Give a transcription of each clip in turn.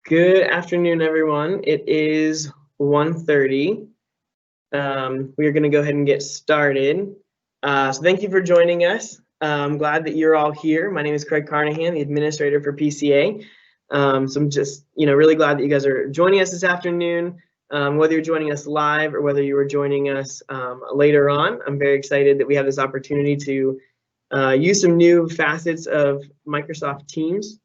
Good afternoon, everyone. It is 1:30. We are going to go ahead and get started. So thank you for joining us. I'm glad that you're all here. My name is Craig Carnahan, the administrator for PCA. So I'm just, really glad that you guys are joining us this afternoon. Whether you're joining us live or whether you are joining us later on, I'm very excited that we have this opportunity to use some new facets of Microsoft Teams.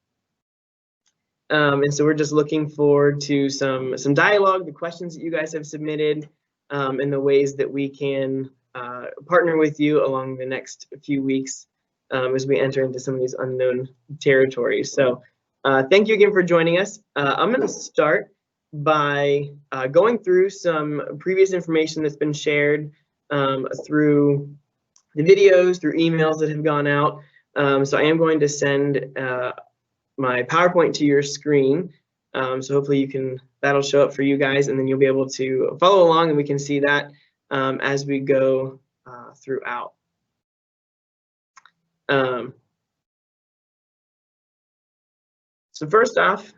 And so we're just looking forward to some dialogue, the questions that you guys have submitted, and the ways that we can partner with you along the next few weeks as we enter into some of these unknown territories. So thank you again for joining us. I'm going to start by going through some previous information that's been shared through the videos, through emails that have gone out. So I am going to send my PowerPoint to your screen. So hopefully that'll show up for you guys, and then you'll be able to follow along and we can see that as we go throughout. So first off,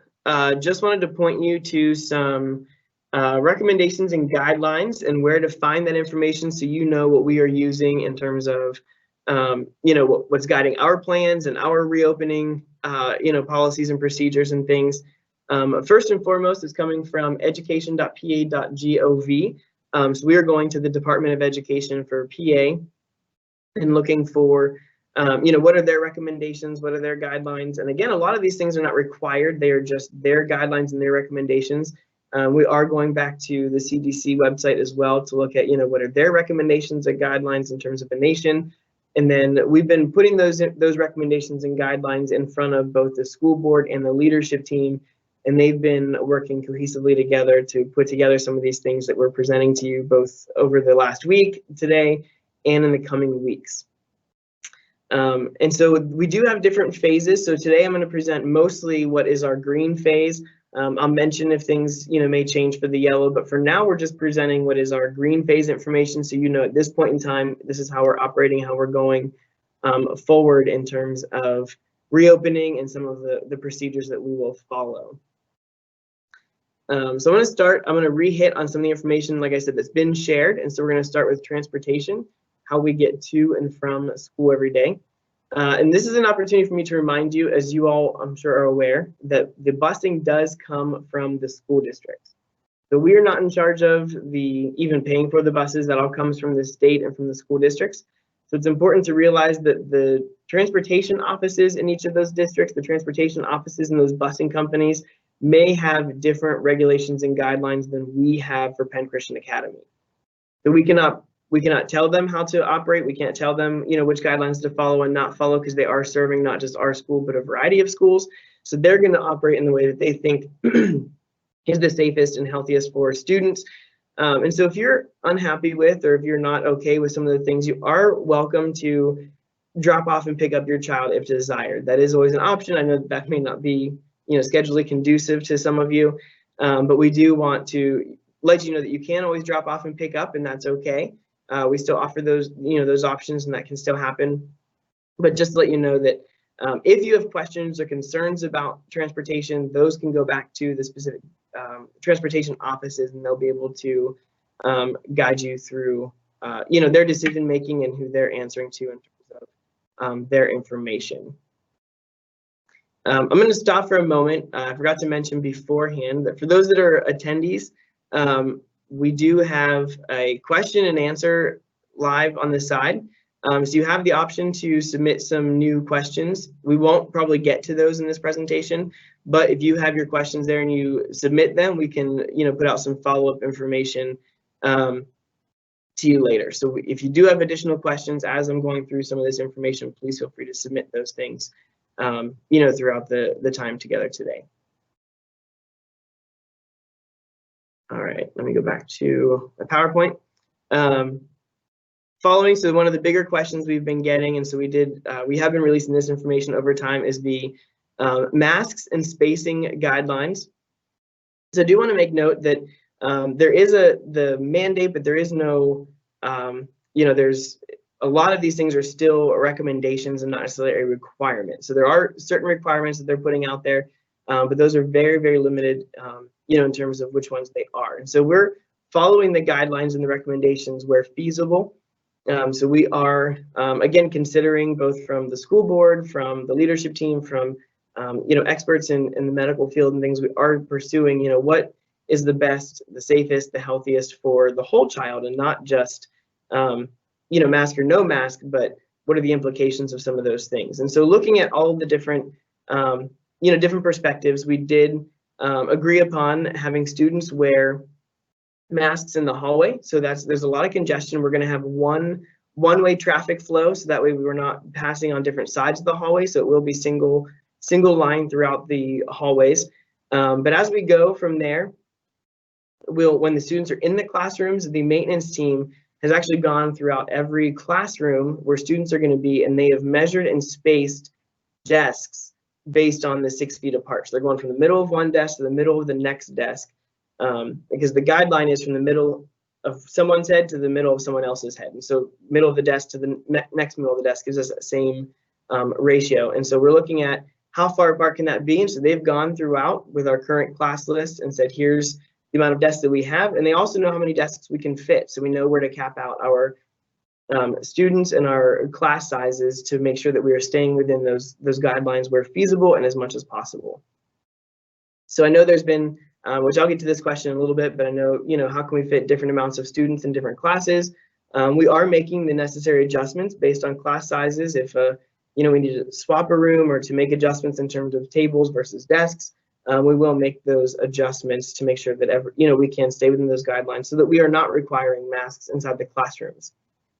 just wanted to point you to some recommendations and guidelines and where to find that information so you know what we are using in terms of what's guiding our plans and our reopening policies and procedures and things. First and foremost is coming from education.pa.gov. So we are going to the Department of Education for PA and looking for, what are their recommendations, what are their guidelines? And again, a lot of these things are not required. They are just their guidelines and their recommendations. We are going back to the CDC website as well to look at, what are their recommendations and guidelines in terms of the nation. And then we've been putting those recommendations and guidelines in front of both the school board and the leadership team, and they've been working cohesively together to put together some of these things that we're presenting to you both over the last week, today, and in the coming weeks. And so we do have different phases. So today I'm going to present mostly what is our green phase. I'll mention if things may change for the yellow, but for now we're just presenting what is our green phase information. So at this point in time, this is how we're operating, how we're going forward in terms of reopening and some of the procedures that we will follow. So I'm going to start. I'm going to re-hit on some of the information, like I said, that's been shared. And so we're going to start with transportation, how we get to and from school every day. And this is an opportunity for me to remind you, as you all, I'm sure, are aware, that the busing does come from the school districts. So we are not in charge of even paying for the buses. That all comes from the state and from the school districts. So it's important to realize that the transportation offices in each of those districts, the transportation offices in those busing companies may have different regulations and guidelines than we have for Penn Christian Academy. So we cannot tell them how to operate. We can't tell them, which guidelines to follow and not follow, because they are serving not just our school, but a variety of schools. So they're going to operate in the way that they think is the safest and healthiest for students. And so if you're unhappy with, or if you're not okay with some of the things, you are welcome to drop off and pick up your child if desired. That is always an option. I know that may not be, schedulally conducive to some of you, but we do want to let you know that you can always drop off and pick up, and that's okay. We still offer those, those options, and that can still happen. But just to let you know that if you have questions or concerns about transportation, those can go back to the specific transportation offices, and they'll be able to guide you through, their decision making and who they're answering to in terms of their information. I'm going to stop for a moment. I forgot to mention beforehand that for those that are attendees, we do have a question and answer live on the side. So you have the option to submit some new questions. We won't probably get to those in this presentation, but if you have your questions there and you submit them, we can, put out some follow-up information to you later. So if you do have additional questions as I'm going through some of this information, please feel free to submit those things, throughout the time together today. All right, let me go back to the PowerPoint. Following, so one of the bigger questions we've been getting, and so we have been releasing this information over time, is the masks and spacing guidelines. So I do want to make note that there is the mandate, but there is no, there's a lot of these things are still recommendations and not necessarily a requirement. So there are certain requirements that they're putting out there. but those are very, very limited, in terms of which ones they are. And so we're following the guidelines and the recommendations where feasible. So we are, again, considering both from the school board, from the leadership team, from, experts in the medical field and things, we are pursuing, what is the best, the safest, the healthiest for the whole child, and not just, mask or no mask, but what are the implications of some of those things. And so looking at all of the different, different perspectives, we did agree upon having students wear masks in the hallway. So there's a lot of congestion. We're going to have one-way traffic flow, so that way we're not passing on different sides of the hallway. So it will be single line throughout the hallways. But as we go from there, when the students are in the classrooms, the maintenance team has actually gone throughout every classroom where students are going to be, and they have measured and spaced desks based on the 6 feet apart. So they're going from the middle of one desk to the middle of the next desk, because the guideline is from the middle of someone's head to the middle of someone else's head. And so middle of the desk to the next middle of the desk gives us that same ratio. And so we're looking at how far apart can that be? And so they've gone throughout with our current class list and said, here's the amount of desks that we have. And they also know how many desks we can fit. So we know where to cap out our students and our class sizes to make sure that we are staying within those guidelines where feasible and as much as possible. So I know there's been, which I'll get to this question in a little bit, but I know, how can we fit different amounts of students in different classes? We are making the necessary adjustments based on class sizes. If, we need to swap a room or to make adjustments in terms of tables versus desks, we will make those adjustments to make sure that we can stay within those guidelines so that we are not requiring masks inside the classrooms.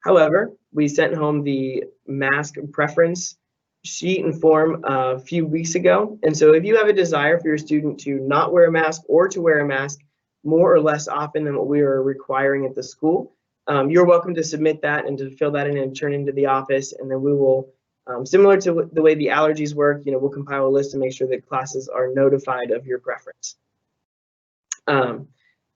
However, we sent home the mask preference sheet and form a few weeks ago. And so if you have a desire for your student to not wear a mask or to wear a mask more or less often than what we are requiring at the school, you're welcome to submit that and to fill that in and turn into the office. And then we will, similar to the way the allergies work, we'll compile a list to make sure that classes are notified of your preference.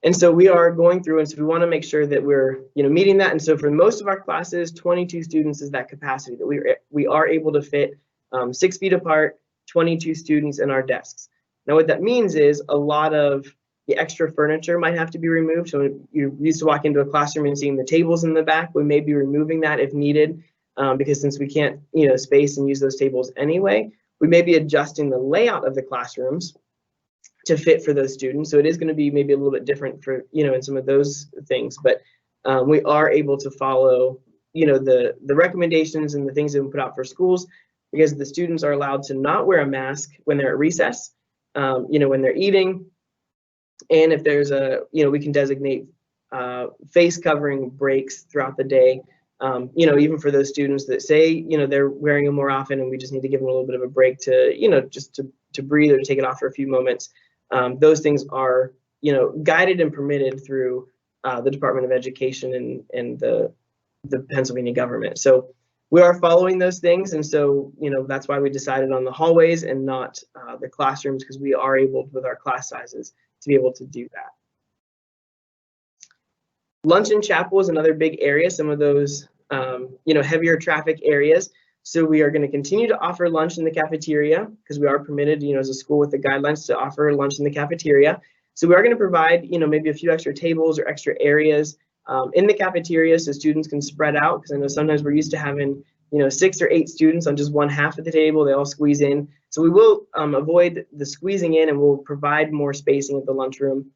And so we are going through, and so we want to make sure that we're, meeting that. And so for most of our classes, 22 students is that capacity that we are able to fit 6 feet apart, 22 students in our desks. Now, what that means is a lot of the extra furniture might have to be removed. So you're used to walking into a classroom and seeing the tables in the back. We may be removing that if needed, because since we can't, space and use those tables anyway, we may be adjusting the layout of the classrooms to fit for those students. So it is going to be maybe a little bit different for, in some of those things, but we are able to follow, the recommendations and the things that we put out for schools, because the students are allowed to not wear a mask when they're at recess, when they're eating. And if there's we can designate face covering breaks throughout the day, even for those students that say, they're wearing them more often and we just need to give them a little bit of a break to, just to breathe or to take it off for a few moments. Those things are, guided and permitted through the Department of Education and the Pennsylvania government. So we are following those things. And so, that's why we decided on the hallways and not the classrooms, because we are able, with our class sizes, to be able to do that. Lunch and chapel is another big area, some of those, heavier traffic areas. So we are going to continue to offer lunch in the cafeteria, because we are permitted, as a school with the guidelines to offer lunch in the cafeteria. So we are going to provide, maybe a few extra tables or extra areas in the cafeteria so students can spread out, because I know sometimes we're used to having, 6 or 8 students on just one half of the table. They all squeeze in. So we will avoid the squeezing in, and we'll provide more spacing at the lunchroom.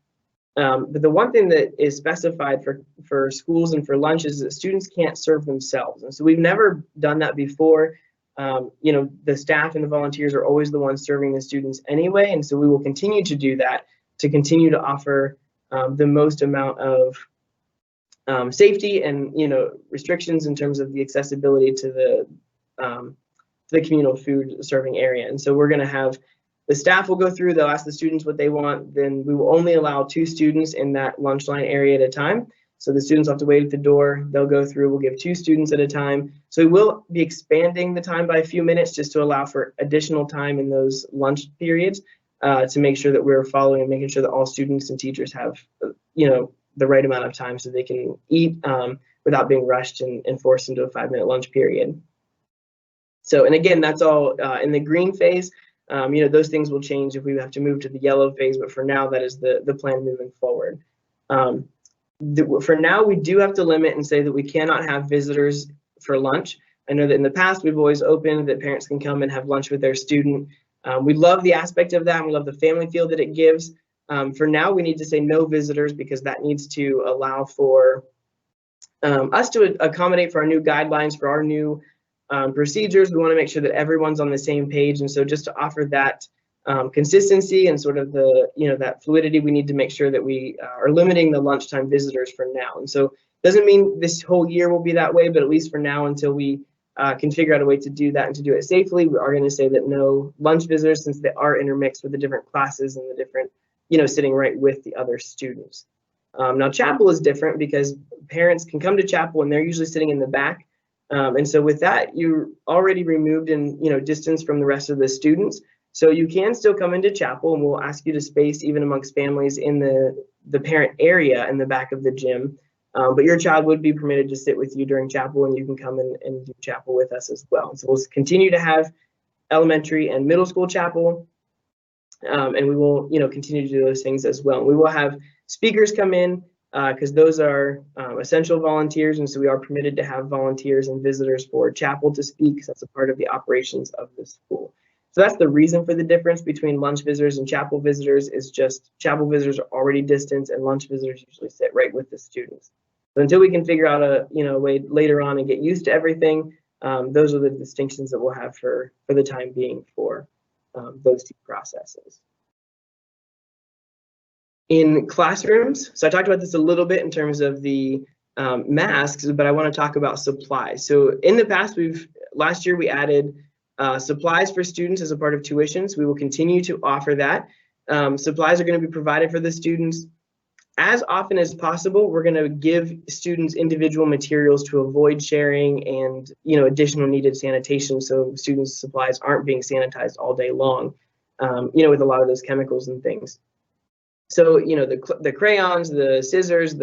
But the one thing that is specified for schools and for lunch is that students can't serve themselves. And so we've never done that before. The staff and the volunteers are always the ones serving the students anyway. And so we will continue to do that to continue to offer the most amount of safety and, restrictions in terms of the accessibility to the communal food serving area. And so we're going to have the staff will go through, they'll ask the students what they want, then we will only allow 2 students in that lunch line area at a time. So the students have to wait at the door, they'll go through, we'll give 2 students at a time. So we will be expanding the time by a few minutes just to allow for additional time in those lunch periods to make sure that we're following and making sure that all students and teachers have, the right amount of time so they can eat without being rushed and forced into a 5-minute lunch period. So, and again, that's all in the green phase. Those things will change if we have to move to the yellow phase, but for now, that is the plan moving forward. For now, we do have to limit and say that we cannot have visitors for lunch. I know that in the past, we've always opened that parents can come and have lunch with their student. We love the aspect of that, and we love the family feel that it gives. For now, we need to say no visitors because that needs to allow for us to accommodate for our new guidelines, for our new procedures. We want to make sure that everyone's on the same page, and so just to offer that consistency and sort of the that fluidity, we need to make sure that we are limiting the lunchtime visitors for now. And so doesn't mean this whole year will be that way, but at least for now, until we can figure out a way to do that and to do it safely, we are going to say that no lunch visitors, since they are intermixed with the different classes and the different sitting right with the other students. Now chapel is different because parents can come to chapel and they're usually sitting in the back. And so with that, you're already removed in distance from the rest of the students. So you can still come into chapel, and we'll ask you to space even amongst families in the parent area in the back of the gym. But your child would be permitted to sit with you during chapel, and you can come and do chapel with us as well. So we'll continue to have elementary and middle school chapel, and we will continue to do those things as well. We will have speakers come in because those are essential volunteers, and so we are permitted to have volunteers and visitors for chapel to speak, because that's a part of the operations of the school. So that's the reason for the difference between lunch visitors and chapel visitors, is just chapel visitors are already distanced and lunch visitors usually sit right with the students. So until we can figure out a way later on and get used to everything, those are the distinctions that we'll have for the time being for those two processes. In classrooms, so I talked about this a little bit in terms of the masks, but I want to talk about supplies. So in the past, last year we added supplies for students as a part of tuitions. We will continue to offer that. Supplies are going to be provided for the students. As often as possible, we're going to give students individual materials to avoid sharing and additional needed sanitation, so students' supplies aren't being sanitized all day long, with a lot of those chemicals and things. So the crayons, the scissors,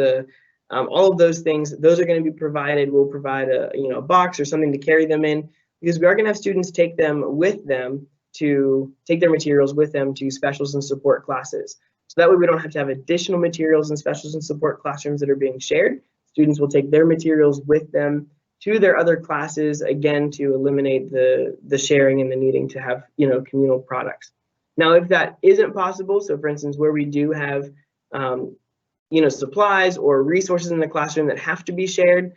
all of those things, those are going to be provided. We'll provide a box or something to carry them in, because we are going to have students take their materials with them to specials and support classes. So that way we don't have to have additional materials in specials and support classrooms that are being shared. Students will take their materials with them to their other classes, again, to eliminate the sharing and the needing to have communal products. Now, if that isn't possible, so for instance, where we do have supplies or resources in the classroom that have to be shared,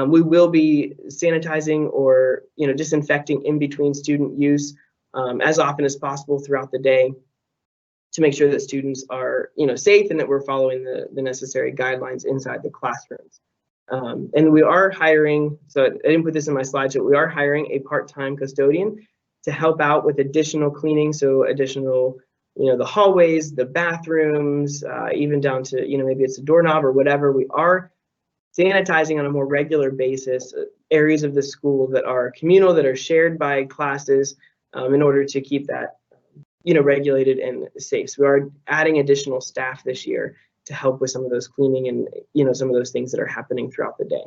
we will be sanitizing or disinfecting in between student use as often as possible throughout the day, to make sure that students are safe and that we're following the necessary guidelines inside the classrooms. And we are hiring, so I didn't put this in my slide, but we are hiring a part-time custodian to help out with additional cleaning, so additional the hallways, the bathrooms, even down to maybe it's a doorknob or whatever. We are sanitizing on a more regular basis areas of the school that are communal, that are shared by classes, in order to keep that regulated and safe. So we are adding additional staff this year to help with some of those cleaning and some of those things that are happening throughout the day.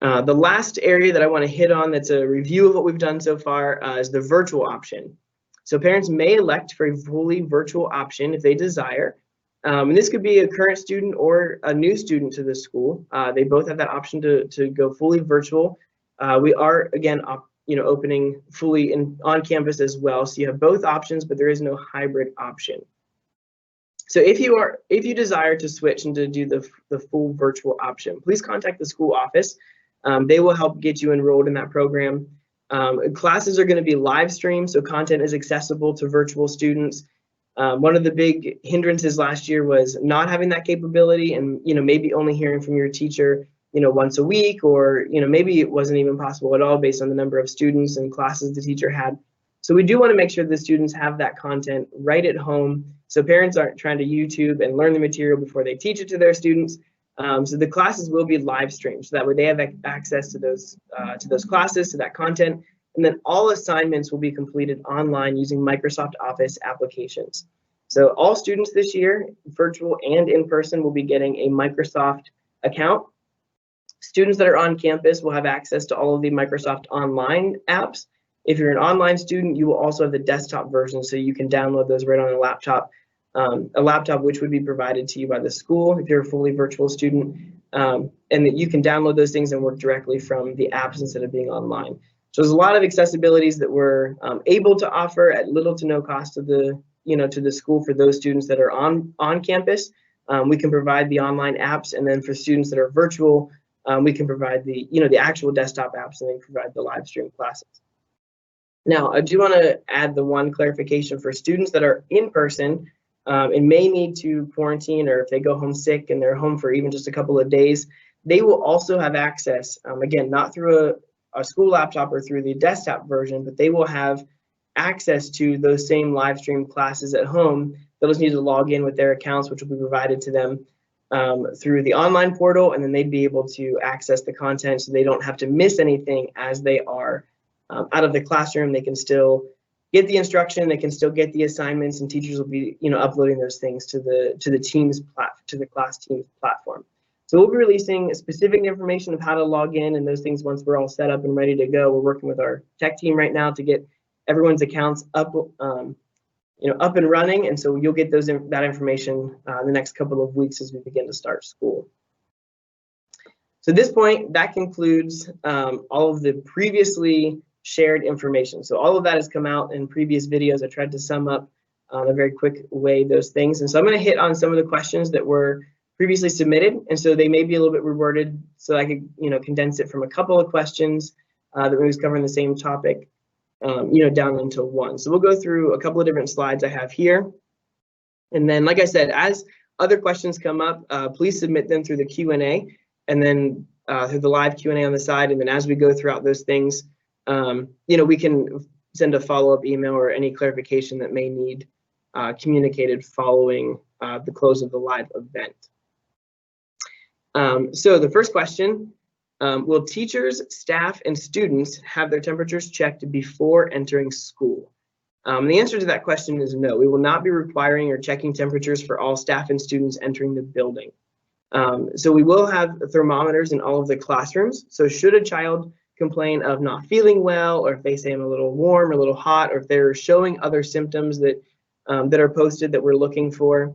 The last area that I want to hit on that's a review of what we've done so far is the virtual option. So parents may elect for a fully virtual option if they desire. And this could be a current student or a new student to the school. They both have that option to go fully virtual. We are, again, opening fully on campus as well. So you have both options, but there is no hybrid option. So if you desire to switch and to do the full virtual option, please contact the school office. They will help get you enrolled in that program. Classes are going to be live streamed, so content is accessible to virtual students. One of the big hindrances last year was not having that capability, and maybe only hearing from your teacher once a week, or maybe it wasn't even possible at all based on the number of students and classes the teacher had. So we do want to make sure the students have that content right at home, so parents aren't trying to YouTube and learn the material before they teach it to their students. So the classes will be live streamed, so that way they have access to those classes, to that content, and then all assignments will be completed online using Microsoft Office applications. So all students this year, virtual and in person, will be getting a Microsoft account. Students that are on campus will have access to all of the Microsoft Online apps, If you're an online student, you will also have the desktop version, so you can download those right on a laptop which would be provided to you by the school if you're a fully virtual student, and that you can download those things and work directly from the apps instead of being online. So there's a lot of accessibilities that we're able to offer at little to no cost to the school for those students that are on campus. We can provide the online apps, and then for students that are virtual, we can provide the actual desktop apps and then provide the live stream classes. Now, I do want to add the one clarification for students that are in person and may need to quarantine, or if they go home sick and they're home for even just a couple of days, they will also have access, again, not through a school laptop or through the desktop version, but they will have access to those same live stream classes at home. They'll just need to log in with their accounts, which will be provided to them through the online portal, and then they'd be able to access the content so they don't have to miss anything as they are out of the classroom. They can still get the instruction, they can still get the assignments, and teachers will be uploading those things to the class Teams platform. So we'll be releasing specific information of how to log in and those things once we're all set up and ready to go. We're working with our tech team right now to get everyone's accounts up up and running, and so you'll get that information in the next couple of weeks as we begin to start school. So at this point, that concludes all of the previously shared information. So all of that has come out in previous videos. I tried to sum up in a very quick way those things. And so I'm going to hit on some of the questions that were previously submitted. And so they may be a little bit reworded, so I could condense it from a couple of questions that was covering the same topic down into one. So we'll go through a couple of different slides I have here. And then, like I said, as other questions come up, please submit them through the Q&A, and then through the live Q&A on the side. And then as we go throughout those things, we can send a follow-up email or any clarification that may need communicated following the close of the live event. So the first question, will teachers, staff, and students have their temperatures checked before entering school? The answer to that question is no. We will not be requiring or checking temperatures for all staff and students entering the building. So we will have thermometers in all of the classrooms. So should a child complain of not feeling well, or if they say I'm a little warm or a little hot, or if they're showing other symptoms that are posted that we're looking for,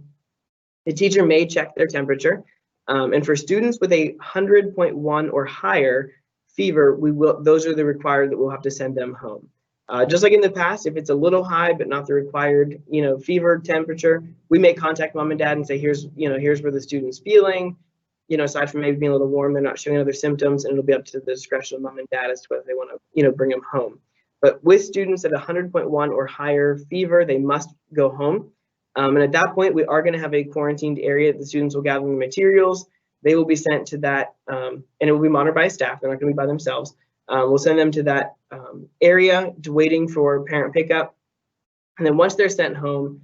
the teacher may check their temperature. And for students with a 100.1 or higher fever, those are the required that we'll have to send them home. Just like in the past, if it's a little high but not the required fever temperature, we may contact mom and dad and say, here's where the student's feeling. Aside from maybe being a little warm, they're not showing other symptoms, and it'll be up to the discretion of mom and dad as to whether they want to, bring them home. But with students at 100.1 or higher fever, they must go home. And at that point, we are going to have a quarantined area. The students will gather the materials. They will be sent to that, and it will be monitored by staff. They're not going to be by themselves. We'll send them to that area waiting for parent pickup. And then once they're sent home,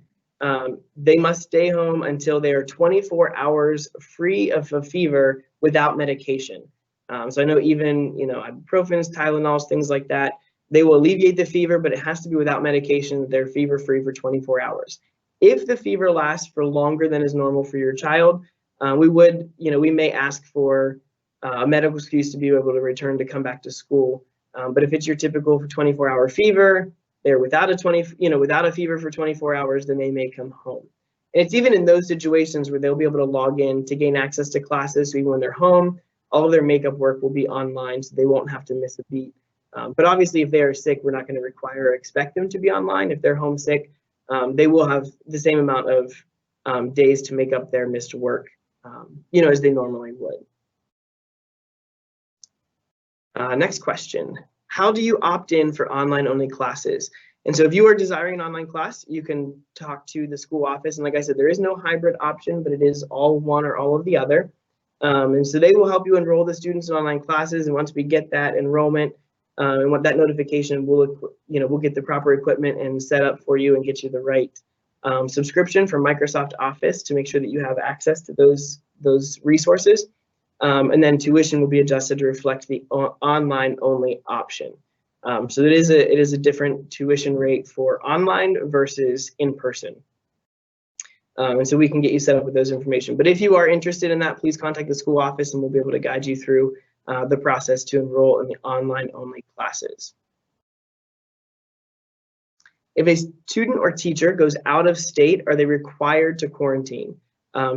they must stay home until they are 24 hours free of a fever without medication. So I know even, ibuprofens, Tylenols, things like that, they will alleviate the fever, but it has to be without medication. They're fever free for 24 hours. If the fever lasts for longer than is normal for your child, we may ask for a medical excuse to be able to return to come back to school. But if it's your typical 24-hour fever, they're without a fever for 24 hours, then they may come home. And it's even in those situations where they'll be able to log in to gain access to classes. So even when they're home, all of their makeup work will be online, so they won't have to miss a beat. But obviously, if they are sick, we're not going to require or expect them to be online. If they're homesick, they will have the same amount of days to make up their missed work, as they normally would. Next question. How do you opt in for online only classes? And so if you are desiring an online class, you can talk to the school office. And like I said, there is no hybrid option, but it is all one or all of the other. And so they will help you enroll the students in online classes. And once we get that enrollment and what that notification, we'll get the proper equipment and set up for you and get you the right subscription for Microsoft Office to make sure that you have access to those resources. And then tuition will be adjusted to reflect the online only option. So it is a different tuition rate for online versus in person. And so we can get you set up with those information. But if you are interested in that, please contact the school office and we'll be able to guide you through the process to enroll in the online only classes. If a student or teacher goes out of state, are they required to quarantine?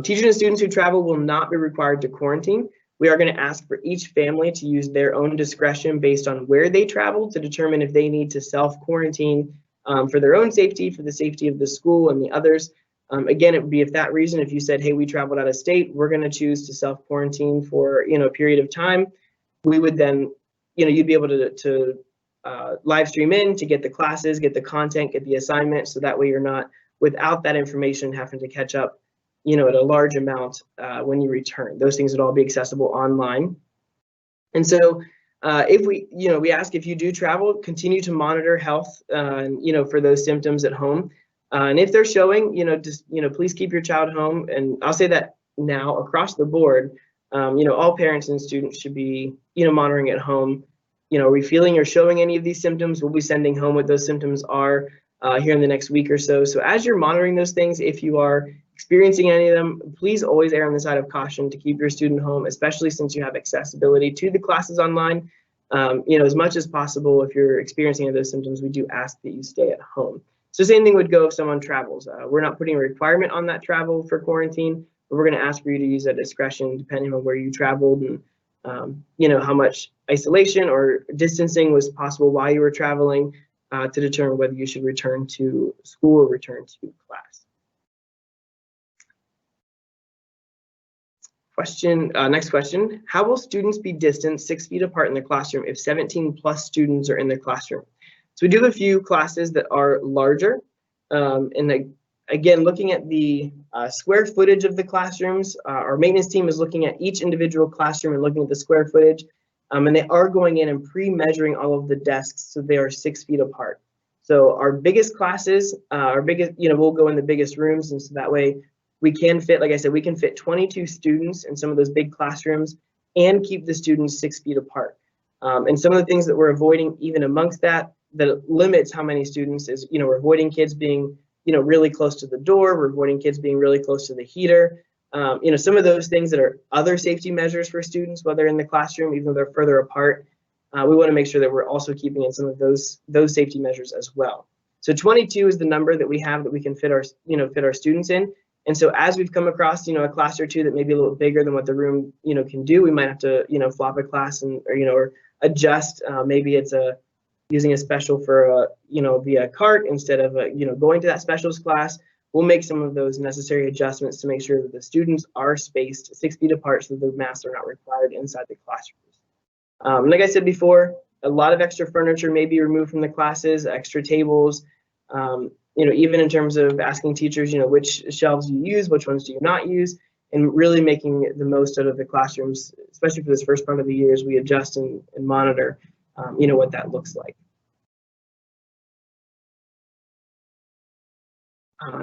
Teachers and students who travel will not be required to quarantine. We are going to ask for each family to use their own discretion based on where they travel to determine if they need to self-quarantine for their own safety, for the safety of the school and the others. Again, it would be if that reason, if you said, hey, we traveled out of state, we're going to choose to self-quarantine for a period of time. We would then, you'd be able to live stream in to get the classes, get the content, get the assignment, so that way you're not, without that information, having to catch up at a large amount when you return. Those things would all be accessible online. And so if we ask, if you do travel, continue to monitor health, for those symptoms at home. And if they're showing, please keep your child home. And I'll say that now across the board, all parents and students should be, monitoring at home. Are we feeling or showing any of these symptoms? We'll be sending home what those symptoms are here in the next week or so. So as you're monitoring those things, if you are experiencing any of them, please always err on the side of caution to keep your student home, especially since you have accessibility to the classes online. As much as possible, if you're experiencing any of those symptoms, we do ask that you stay at home. So same thing would go if someone travels. We're not putting a requirement on that travel for quarantine, but we're going to ask for you to use that discretion depending on where you traveled and how much isolation or distancing was possible while you were traveling to determine whether you should return to school or return to class. Next question, how will students be distanced 6 feet apart in the classroom if 17 plus students are in the classroom? So we do have a few classes that are larger. Again, looking at the square footage of the classrooms, our maintenance team is looking at each individual classroom and looking at the square footage. And they are going in and pre-measuring all of the desks so they are 6 feet apart. So our biggest classes, we'll go in the biggest rooms, and so that way we can fit, like I said, we can fit 22 students in some of those big classrooms and keep the students 6 feet apart. And some of the things that we're avoiding even amongst that limits how many students is, we're avoiding kids being, really close to the door. We're avoiding kids being really close to the heater. Some of those things that are other safety measures for students, whether in the classroom, even though they're further apart, we want to make sure that we're also keeping in some of those safety measures as well. So 22 is the number that we have that we can fit our students in. And so as we've come across, a class or two that may be a little bigger than what the room, can do, we might have to, flop a class or adjust. Maybe it's using a special for via cart instead of going to that specials class. We'll make some of those necessary adjustments to make sure that the students are spaced 6 feet apart so the masks are not required inside the classrooms. Like I said before, a lot of extra furniture may be removed from the classes, extra tables. Even in terms of asking teachers, which shelves you use, which ones do you not use, and really making the most out of the classrooms, especially for this first part of the year as we adjust and monitor, what that looks like.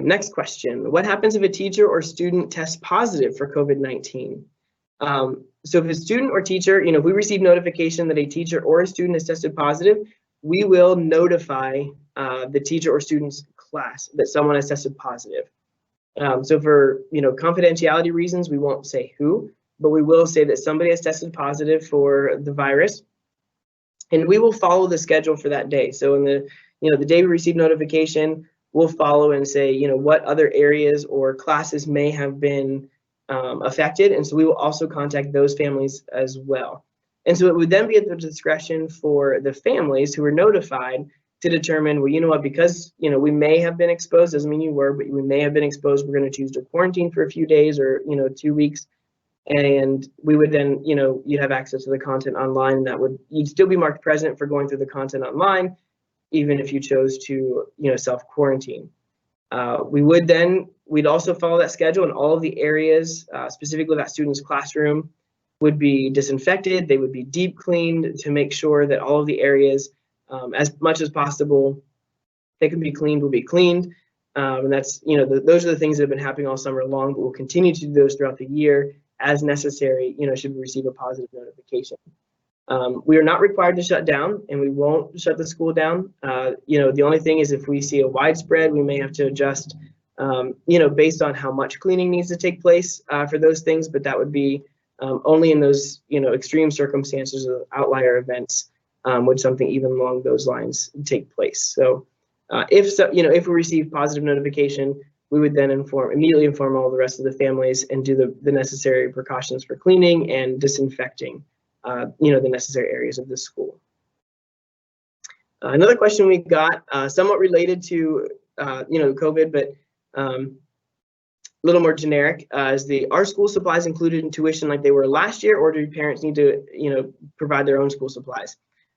Next question, what happens if a teacher or student tests positive for COVID-19? So if a student or teacher, if we receive notification that a teacher or a student has tested positive, we will notify the teacher or student's class that someone has tested positive. So for confidentiality reasons, we won't say who, but we will say that somebody has tested positive for the virus, and we will follow the schedule for that day. So in the day we receive notification, we'll follow and say what other areas or classes may have been affected, and so we will also contact those families as well. And so it would then be at the discretion for the families who are notified to determine, well, you know what, because we may have been exposed, doesn't mean you were, but we may have been exposed, we're going to choose to quarantine for a few days or 2 weeks, and we would then you'd have access to the content online, and you'd still be marked present for going through the content online, even if you chose to self-quarantine. We'd also follow that schedule, and all of the areas, specifically that student's classroom, would be disinfected. They would be deep cleaned to make sure that all of the areas, as much as possible, they can be cleaned, will be cleaned. And that's, those are the things that have been happening all summer long, but we'll continue to do those throughout the year as necessary, should we receive a positive notification. We are not required to shut down, and we won't shut the school down. The only thing is if we see a widespread, we may have to adjust, based on how much cleaning needs to take place for those things, but that would be only in those, extreme circumstances of outlier events would something even along those lines take place. So If so, if we receive positive notification, we would then immediately inform all the rest of the families and do the necessary precautions for cleaning and disinfecting, the necessary areas of the school. Another question we got, somewhat related to, COVID, but a little more generic, is are school supplies included in tuition like they were last year, or do parents need to, provide their own school supplies?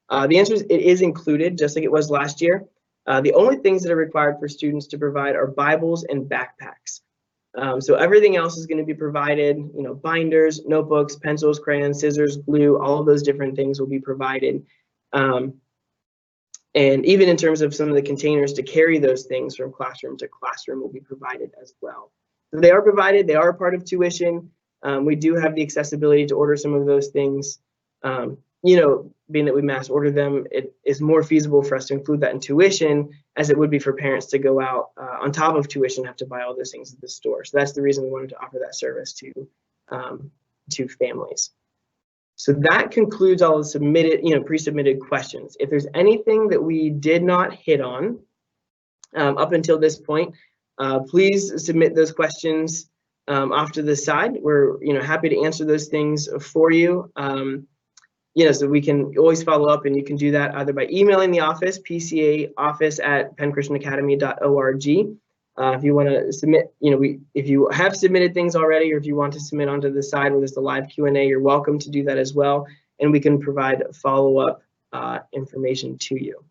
The answer is it is included, just like it was last year. The only things that are required for students to provide are Bibles and backpacks. So everything else is going to be provided, binders, notebooks, pencils, crayons, scissors, glue, all of those different things will be provided. And even in terms of some of the containers to carry those things from classroom to classroom will be provided as well. So they are provided, they are a part of tuition. We do have the accessibility to order some of those things. Being that we mass order them, it is more feasible for us to include that in tuition as it would be for parents to go out on top of tuition, have to buy all those things at the store. So that's the reason we wanted to offer that service to families. So that concludes all the submitted, pre-submitted questions. If there's anything that we did not hit on up until this point, please submit those questions off to the side. We're happy to answer those things for you. So we can always follow up, and you can do that either by emailing the office, pcaoffice@pennchristianacademy.org. If you want to submit, if you have submitted things already, or if you want to submit onto the side where there's the live Q&A, you're welcome to do that as well, and we can provide follow-up information to you.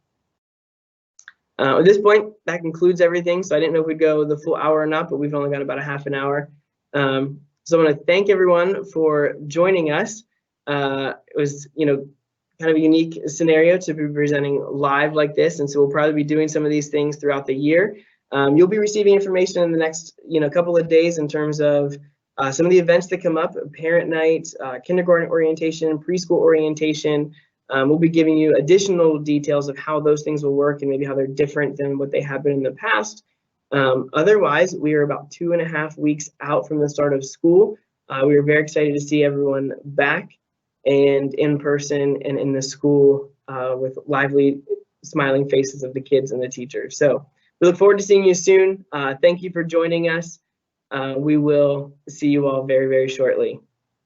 At this point, that concludes everything. So I didn't know if we'd go the full hour or not, but we've only got about a half an hour. So I want to thank everyone for joining us. It was, kind of a unique scenario to be presenting live like this, and so we'll probably be doing some of these things throughout the year. You'll be receiving information in the next, couple of days in terms of some of the events that come up: parent night, kindergarten orientation, preschool orientation. We'll be giving you additional details of how those things will work and maybe how they're different than what they have been in the past. Otherwise, we are about 2.5 weeks out from the start of school. We are very excited to see everyone back and in person and in the school with lively, smiling faces of the kids and the teachers. So we look forward to seeing you soon. Thank you for joining us. We will see you all very, very shortly.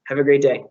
Have a great day.